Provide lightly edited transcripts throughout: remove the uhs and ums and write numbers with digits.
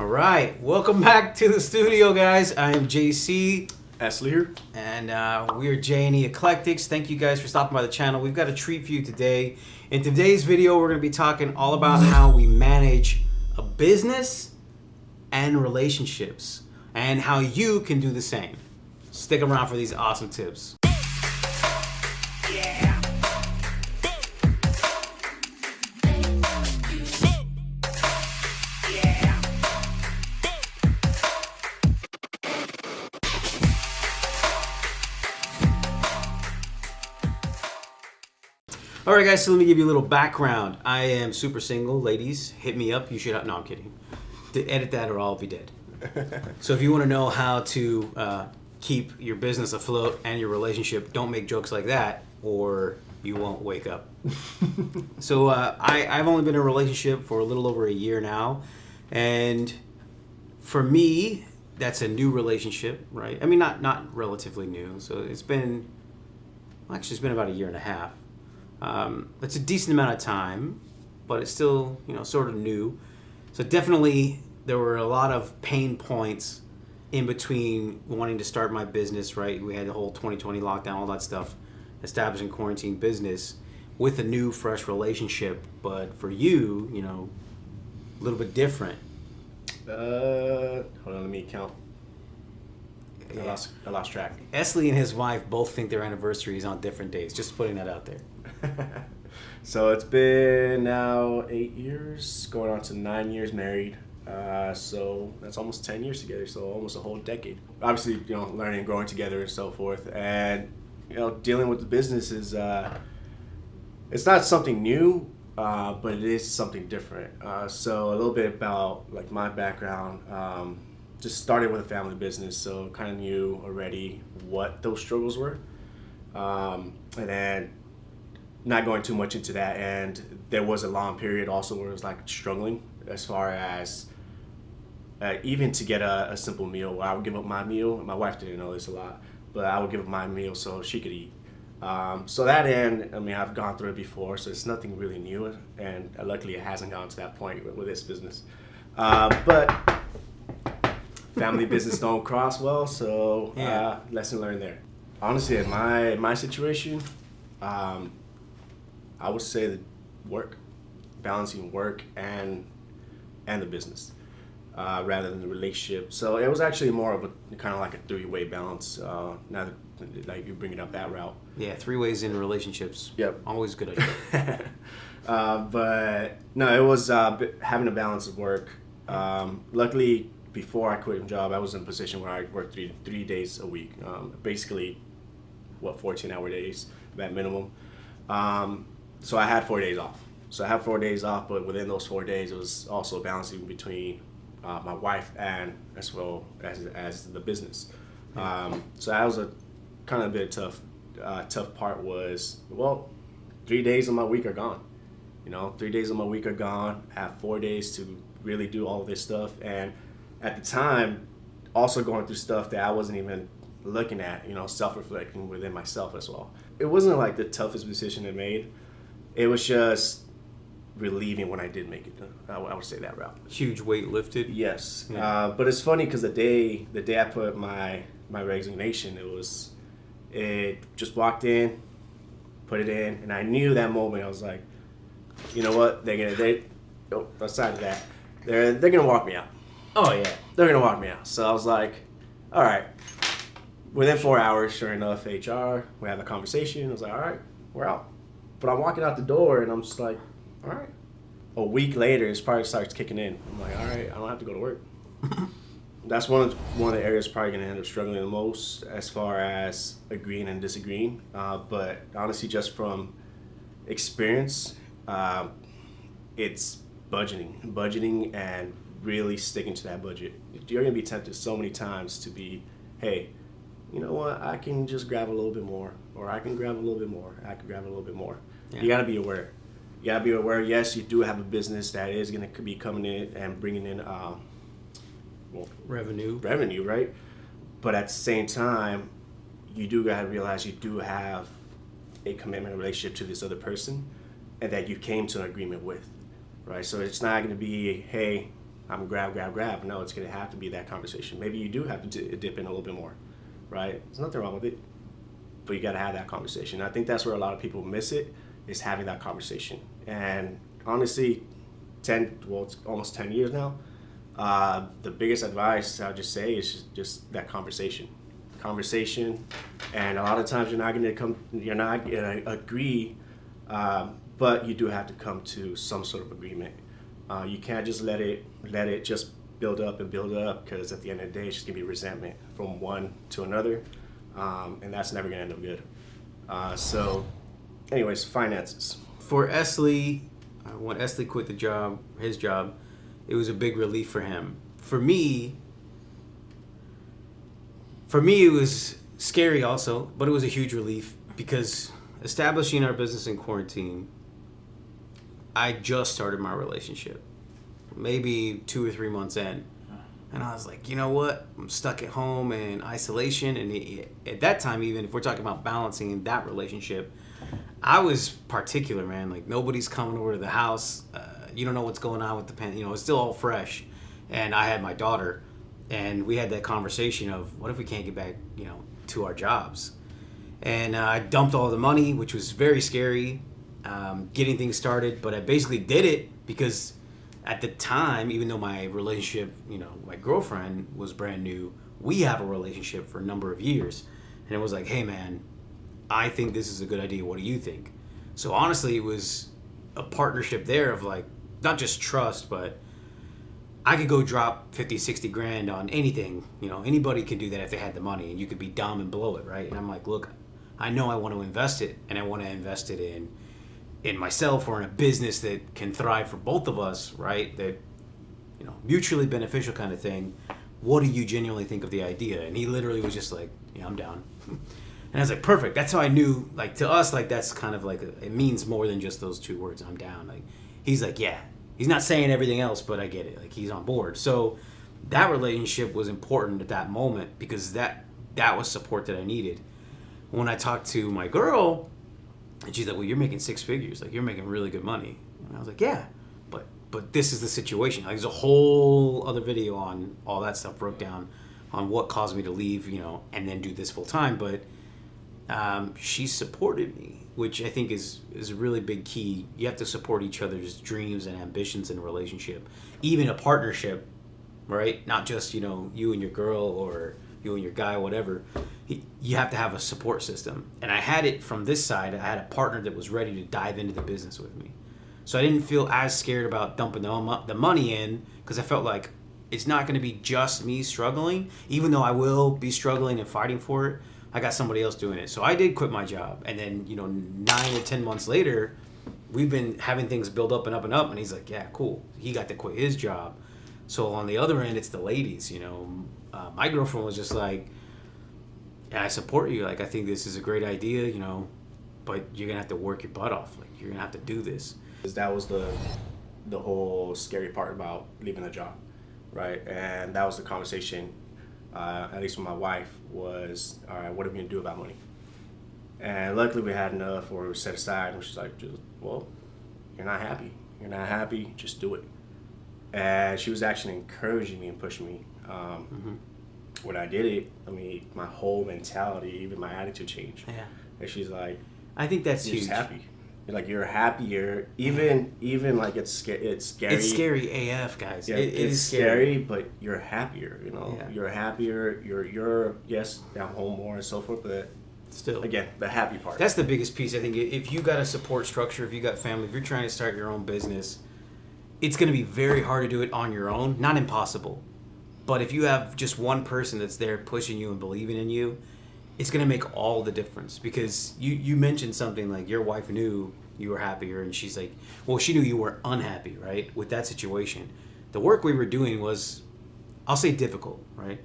right, welcome back to the studio, guys. I am JC. Esly here. And we are J&E Eclectics. Thank you guys for stopping by the channel. We've got a treat for you today. In today's video, we're going to be talking all about how we manage a business and relationships and how you can do the same. Stick around for these awesome tips. Yeah. All right, guys, so let me give you a little background. I am super single. Ladies, hit me up. You should have... No, I'm kidding. Edit that or I'll be dead. So if you want to know how to keep your business afloat and your relationship, don't make jokes like that or you won't wake up. So I've only been in a relationship for a little over a year now. And for me, that's a new relationship, right? I mean, not relatively new. So it's been about a year and a half. It's a decent amount of time, but it's still, sort of new. So definitely there were a lot of pain points in between wanting to start my business, right? We had the whole 2020 lockdown, all that stuff, establishing quarantine business with a new, fresh relationship. But for you, a little bit different. Hold on, let me count. Yeah. I lost track. Esly and his wife both think their anniversary is on different days. Just putting that out there. So it's been now 8 years, going on to 9 years married. So that's almost 10 years together, so almost a whole decade. Obviously, learning and growing together and so forth. And, dealing with the business is, it's not something new, but it is something different. So a little bit about like my background. Just started with a family business, so kind of knew already what those struggles were. And then not going too much into that, and there was a long period also where it was like struggling as far as even to get a simple meal where I would give up my meal. My wife didn't know this a lot, but I would give up my meal so she could eat. So that end, I've gone through it before, so it's nothing really new, and luckily it hasn't gone to that point with this business. But family business don't cross well, so lesson learned there. Honestly, in my situation, I would say that balancing work and the business rather than the relationship. So it was actually more of a kind of like a three-way balance. Now that like you're bringing up that route. Yeah, 3 ways in relationships. Yep. Always a good idea. But no, it was having a balance of work. Luckily, before I quit my job, I was in a position where I worked three days a week. Basically, 14-hour days at minimum. So I had 4 days off. But within those 4 days, it was also balancing between my wife and as well as the business. So that was a kind of a bit tough. Tough part was, 3 days of my week are gone. 3 days of my week are gone. I have 4 days to really do all this stuff. And at the time, also going through stuff that I wasn't even looking at, self-reflecting within myself as well. It wasn't like the toughest decision I made. It was just relieving when I did make it. I would say that route. Huge weight lifted. Yes. Yeah. But it's funny because the day I put my resignation, it just walked in, put it in, and I knew that moment. I was like, you know what? Aside of that, they're gonna walk me out. Oh yeah. They're gonna walk me out. So I was like, all right. Within 4 hours, sure enough, HR, we have a conversation. I was like, all right, we're out. But I'm walking out the door and I'm just like, all right. A week later, it probably starts kicking in. I'm like, all right, I don't have to go to work. That's one of the areas probably going to end up struggling the most as far as agreeing and disagreeing. But honestly, just from experience, it's budgeting and really sticking to that budget. You're going to be tempted so many times to be, hey, you know what, I can just grab a little bit more, or I can grab a little bit more, I can grab a little bit more. Yeah. You got to be aware. Yes, you do have a business that is going to be coming in and bringing in revenue, right? But at the same time, you do got to realize you do have a commitment, a relationship to this other person, and that you came to an agreement with, right? So it's not going to be, hey, I'm grab. No, it's going to have to be that conversation. Maybe you do have to dip in a little bit more, right? There's nothing wrong with it, but you got to have that conversation. I think that's where a lot of people miss it, is having that conversation. And honestly, it's almost 10 years now. The biggest advice I'll just say is just that conversation. And a lot of times you're not gonna agree, but you do have to come to some sort of agreement. You can't just let it just build up, because at the end of the day, it's just gonna be resentment from one to another, and that's never gonna end up good. So, anyways, finances. For Esly, when Esly quit his job, it was a big relief for him. For me, it was scary also, but it was a huge relief because establishing our business in quarantine, I just started my relationship, maybe 2 or 3 months in. And I was like, you know what? I'm stuck at home in isolation. And at that time, even if we're talking about balancing that relationship, I was particular, man. Like, nobody's coming over to the house. You don't know what's going on with the pandemic. It's still all fresh. And I had my daughter, and we had that conversation of, what if we can't get back, to our jobs? And I dumped all the money, which was very scary, getting things started. But I basically did it because at the time, even though my relationship, my girlfriend was brand new, we have a relationship for a number of years. And it was like, hey, man, I think this is a good idea. What do you think? So honestly, it was a partnership there of like, not just trust, but I could go drop 50, 60 grand on anything. Anybody can do that if they had the money, and you could be dumb and blow it, right? And I'm like, look, I know I want to invest it, and I want to invest it in myself or in a business that can thrive for both of us, right? That, mutually beneficial kind of thing. What do you genuinely think of the idea? And he literally was just like, yeah, I'm down. And I was like, perfect. That's how I knew, like, to us, like, that's kind of like, it means more than just those 2 words, I'm down. Like, he's like, yeah. He's not saying everything else, but I get it. Like, he's on board. So that relationship was important at that moment because that was support that I needed. When I talked to my girl, and she's like, well, you're making 6 figures. Like, you're making really good money. And I was like, yeah, but this is the situation. Like, there's a whole other video on all that stuff, broke down on what caused me to leave, and then do this full time. But she supported me, which I think is a really big key. You have to support each other's dreams and ambitions in a relationship, even a partnership, right? Not just, you and your girl or you and your guy, whatever. You have to have a support system. And I had it from this side. I had a partner that was ready to dive into the business with me. So I didn't feel as scared about dumping the money in because I felt like it's not going to be just me struggling, even though I will be struggling and fighting for it. I got somebody else doing it. So I did quit my job. And then, 9 or 10 months later, we've been having things build up and up and up. And he's like, yeah, cool. He got to quit his job. So on the other end, it's the ladies, My girlfriend was just like, yeah, I support you. Like, I think this is a great idea, but you're going to have to work your butt off. Like, you're going to have to do this. That was the whole scary part about leaving the job, right? And that was the conversation, at least with my wife, was, all right, what are we going to do about money? And luckily we had enough, or it was set aside, and she's like, well, you're not happy, just do it. And she was actually encouraging me and pushing me. When I did it, my whole mentality, even my attitude changed. Yeah. And she's like, I think that's huge. You're happy. Like, you're happier, even like it's scary. It's scary AF, guys. Yeah, it is scary, but you're happier. Yeah. You're happier. You're yes, I'm home more and so forth. But still, again, the happy part. That's the biggest piece. I think if you got a support structure, if you got family, if you're trying to start your own business, it's going to be very hard to do it on your own. Not impossible, but if you have just one person that's there pushing you and believing in you, it's going to make all the difference. Because you mentioned something like your wife knew you were happier, and she's like, well, she knew you were unhappy, right, with that situation. The work we were doing was, I'll say, difficult, right?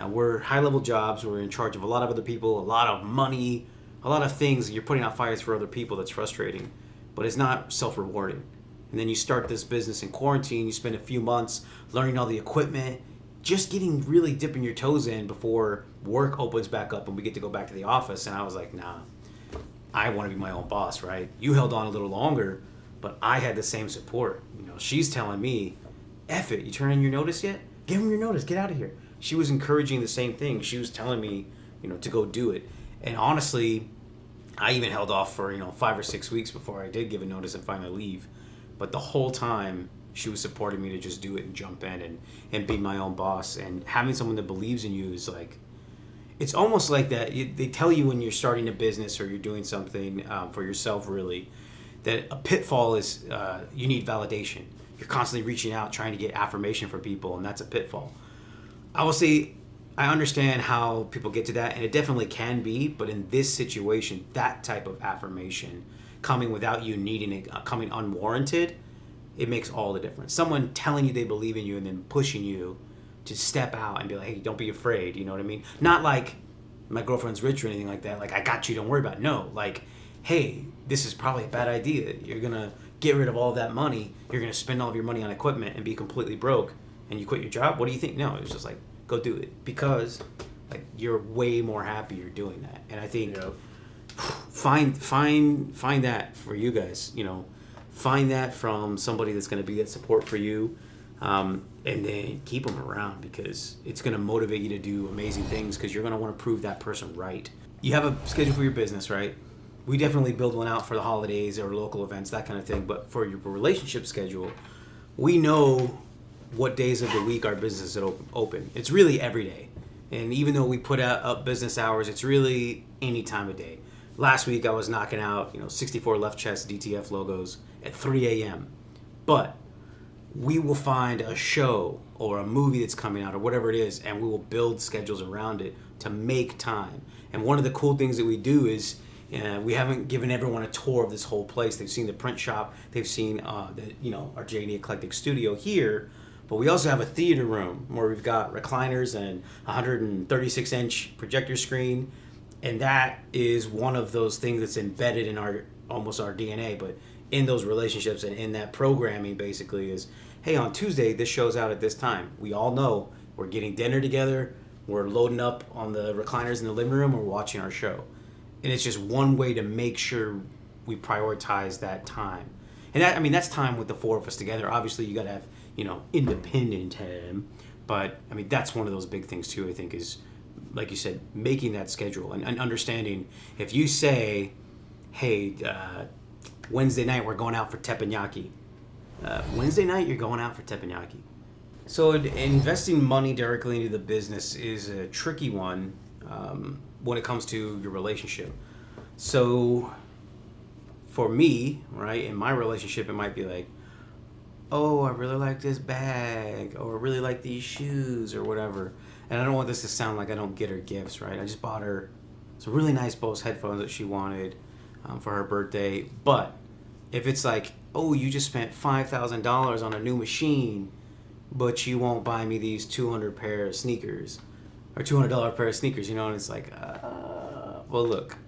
We're high-level jobs. We're in charge of a lot of other people, a lot of money, a lot of things. You're putting out fires for other people. That's frustrating, but it's not self-rewarding. And then you start this business in quarantine. You spend a few months learning all the equipment, just really dipping your toes in before work opens back up and we get to go back to the office. And I was like, nah, I want to be my own boss, right? You held on a little longer, but I had the same support. She's telling me, F it, you turn in your notice yet? Give them your notice, get out of here. She was encouraging the same thing. She was telling me, to go do it. And honestly, I even held off for, 5 or 6 weeks before I did give a notice and finally leave. But the whole time, she was supporting me to just do it and jump in and be my own boss. And having someone that believes in you is like, it's almost like that. They tell you when you're starting a business or you're doing something for yourself, really, that a pitfall is you need validation. You're constantly reaching out, trying to get affirmation from people, and that's a pitfall. I will say, I understand how people get to that, and it definitely can be, but in this situation, that type of affirmation coming without you needing it, coming unwarranted, it makes all the difference. Someone telling you they believe in you and then pushing you to step out and be like, hey, don't be afraid, you know what I mean? Not like, my girlfriend's rich or anything like that, like, I got you, don't worry about it. No, like, hey, this is probably a bad idea. You're going to get rid of all that money. You're going to spend all of your money on equipment and be completely broke, and you quit your job. What do you think? No, it was just like, go do it, because like you're way more happier doing that. And I think find that for you guys. Find that from somebody that's going to be that support for you, and then keep them around, because it's going to motivate you to do amazing things, because you're going to want to prove that person right. You have a schedule for your business, right? We definitely build one out for the holidays or local events, that kind of thing. But for your relationship schedule, we know what days of the week our business is open. It's really every day. And even though we put up business hours, it's really any time of day. Last week I was knocking out 64 left chest DTF logos at 3 a.m. But we will find a show or a movie that's coming out or whatever it is, and we will build schedules around it to make time. And one of the cool things that we do is we haven't given everyone a tour of this whole place. They've seen the print shop. They've seen our J&E Eclectic Studio here. But we also have a theater room where we've got recliners and 136-inch projector screen. And that is one of those things that's embedded in our DNA. But in those relationships and in that programming, basically, is, hey, on Tuesday, this show's out at this time. We all know we're getting dinner together. We're loading up on the recliners in the living room. We're watching our show. And it's just one way to make sure we prioritize that time. And that's time with the four of us together. Obviously, you got to have, independent time. But, that's one of those big things, too, I think, is, like you said, making that schedule and understanding. If you say, hey, Wednesday night, we're going out for teppanyaki. Wednesday night, you're going out for teppanyaki. So investing money directly into the business is a tricky one when it comes to your relationship. So for me, right, in my relationship, it might be like, oh, I really like this bag, or I really like these shoes, or whatever. And I don't want this to sound like I don't get her gifts, right? I just bought her some really nice Bose headphones that she wanted for her birthday. But if it's like, oh, you just spent $5,000 on a new machine, but you won't buy me these 200 pair of sneakers, or $200 pair of sneakers, and it's like, well, look,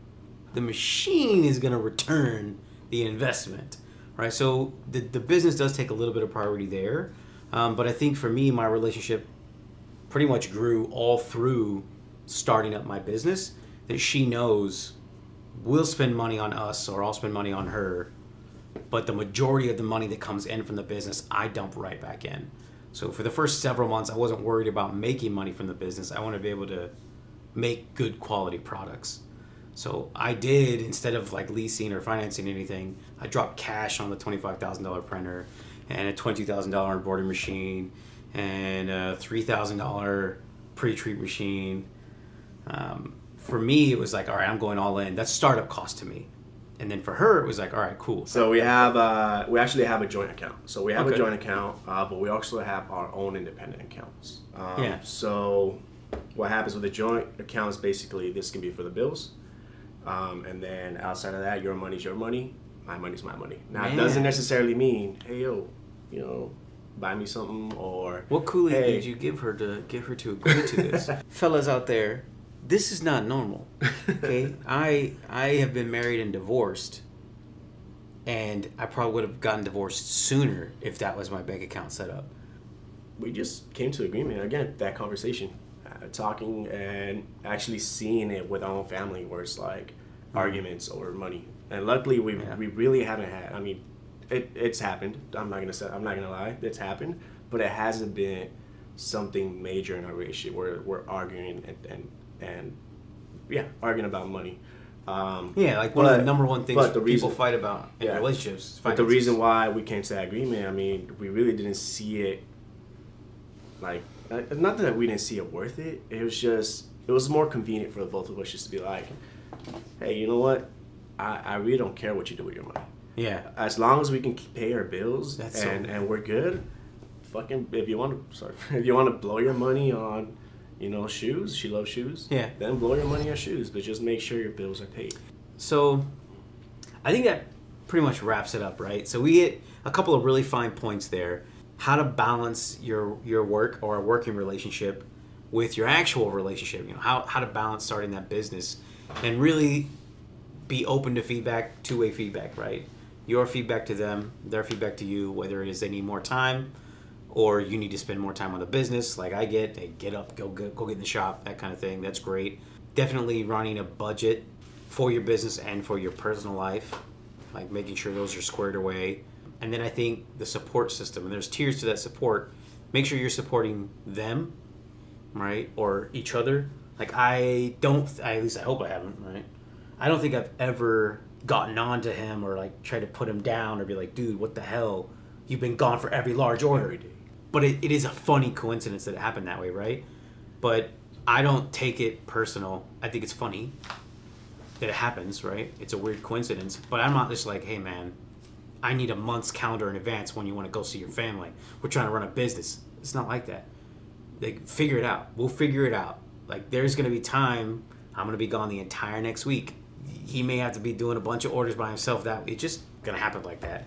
the machine is going to return the investment, right? So the business does take a little bit of priority there. But I think for me, my relationship pretty much grew all through starting up my business, that she knows we'll spend money on us, or I'll spend money on her, but the majority of the money that comes in from the business, I dump right back in. So for the first several months, I wasn't worried about making money from the business. I wanted to be able to make good quality products. So I did, instead of like leasing or financing anything, I dropped cash on the $25,000 printer and a $22,000 embroidery machine and a $3,000 pre-treat machine. For me, it was like, all right, I'm going all in. That's startup cost to me. And then for her, it was like, all right, cool. So we actually have a joint account. So we have a joint account, but we also have our own independent accounts. So what happens with the joint account is basically this can be for the bills. And then outside of that, your money's your money, my money's my money. Now, it doesn't necessarily mean, hey, yo, buy me something, or what Kool-Aid did you give her to get her to agree to this? Fellas out there, this is not normal. Okay, I have been married and divorced, and I probably would have gotten divorced sooner if that was my bank account set up. We just came to agreement again. That conversation, talking and actually seeing it with our own family, where it's like arguments over money. And luckily, we really haven't had. I mean, it's happened. I'm not gonna lie, it's happened. but it hasn't been something major in our relationship where we're arguing and arguing about money. Like one of the number one things people fight about in relationships. But the reason why we came to that agreement, I mean, we really didn't see it, like, not that we didn't see it worth it. It was just, it was more convenient for the both of us just to be like, hey, you know what? I really don't care what you do with your money. Yeah. As long as we can pay our bills and we're good, fucking, if you want to blow your money on, you know, shoes, she loves shoes. Yeah. Then blow your money on shoes, but just make sure your bills are paid. So, I think that pretty much wraps it up, right? So we hit a couple of really fine points there. How to balance your work or a working relationship with your actual relationship. You know, how to balance starting that business and really be open to feedback, two-way feedback, right? Your feedback to them, their feedback to you, whether it is they need more time or you need to spend more time on the business, like I get. Hey, get up, go get in the shop, that kind of thing. That's great. Definitely running a budget for your business and for your personal life, like making sure those are squared away. And then I think the support system, and there's tiers to that support. Make sure you're supporting them, right, or each other. Like at least I hope I haven't, right? I don't think I've ever gotten on to him or like tried to put him down or be like, dude, what the hell? You've been gone for every large order. But it is a funny coincidence that it happened that way, right? But I don't take it personal. I think it's funny that it happens, right? It's a weird coincidence. But I'm not just like, hey, man, I need a month's calendar in advance when you want to go see your family. We're trying to run a business. It's not like that. Like, figure it out. We'll figure it out. Like, there's going to be time. I'm going to be gone the entire next week. He may have to be doing a bunch of orders by himself. It's just going to happen like that.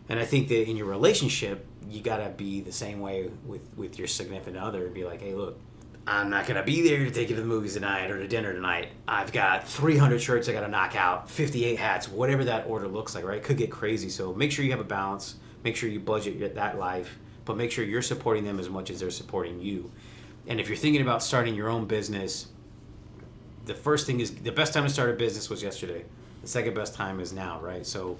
And I think that in your relationship, you got to be the same way with your significant other and be like, hey, look, I'm not going to be there to take you to the movies tonight or to dinner tonight. I've got 300 shirts I got to knock out, 58 hats, whatever that order looks like, right? It could get crazy. So make sure you have a balance. Make sure you budget that life, but make sure you're supporting them as much as they're supporting you. And if you're thinking about starting your own business, the first thing is the best time to start a business was yesterday. The second best time is now, right? So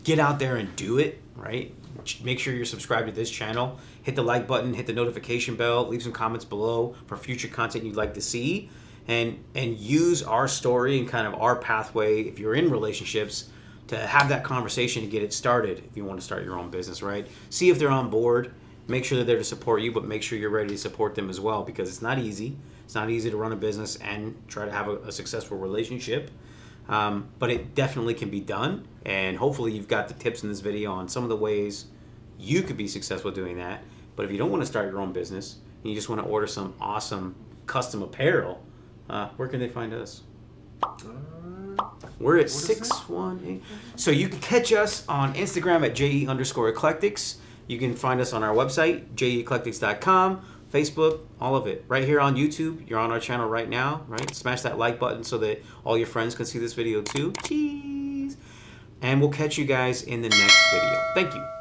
get out there and do it, right? Make sure you're subscribed to this channel. Hit the like button, hit the notification bell, leave some comments below for future content you'd like to see, and use our story and kind of our pathway, if you're in relationships, to have that conversation to get it started if you want to start your own business, right? See if they're on board. Make sure they're there to support you, but make sure you're ready to support them as well, because it's not easy. It's not easy to run a business and try to have a successful relationship. But it definitely can be done, and hopefully you've got the tips in this video on some of the ways you could be successful doing that. But if you don't want to start your own business and you just want to order some awesome custom apparel, where can they find us? We're at 618. So you can catch us on Instagram at JE_eclectics. You can find us on our website, jeeclectics.com, Facebook, all of it. Right here on YouTube, you're on our channel right now, right? Smash that like button so that all your friends can see this video too. Cheese! And we'll catch you guys in the next video. Thank you.